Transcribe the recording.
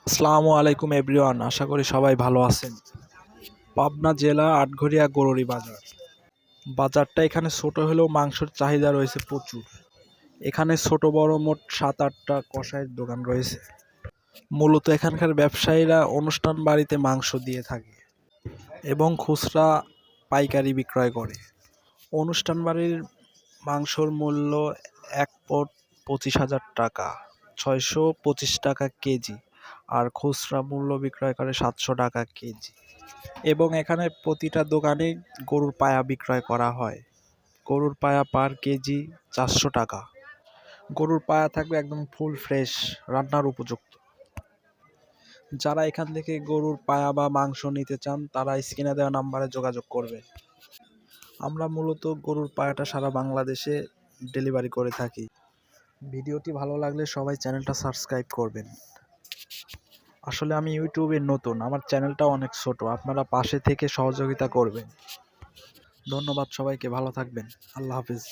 আসসালামু আলাইকুম এভরিওয়ান, আশা করি সবাই ভালো আছেন। পাবনা জেলা আটঘরিয়া গরুরি বাজার। বাজারটা এখানে ছোট হলেও মাংসের চাহিদা রয়েছে প্রচুর। এখানে ছোট বড় মোট 7-8টা কসাইয়ের দোকান রয়েছে। মূলত এখানকার ব্যবসায়ীরা অনুষ্ঠান বাড়িতে মাংস দিয়ে থাকে এবং খুচরা পাইকারি বিক্রয় করে। অনুষ্ঠান বাড়ির মাংসর মূল্য 1 পট 25,000 টাকা, 625 টাকা কেজি, আর খুচরা মূল্য বিক্রয় করে 700 টাকা কেজি। এবং এখানে প্রতিটা দোকানে গরুর পায়া বিক্রয় করা হয়। গরুর পায়া পার কেজি 400 টাকা। গরুর পায়া থাকবে একদম ফুল ফ্রেশ, রান্নার উপযুক্ত। যারা এখান থেকে গরুর পায়া বা মাংস নিতে চান তারা স্ক্রিনে দেওয়া নাম্বারে যোগাযোগ করবে। আমরা মূলত গরুর পায়াটা সারা বাংলাদেশে ডেলিভারি করে থাকি। ভিডিওটি ভালো লাগলে সবাই চ্যানেলটা সাবস্ক্রাইব করবেন। আসলে আমি ইউটিউবে নতুন, আমার চ্যানেলটা অনেক ছোট, আপনারা পাশে থেকে সহযোগিতা করবেন। ধন্যবাদ সবাইকে, ভালো থাকবেন। আল্লাহ হাফিজ।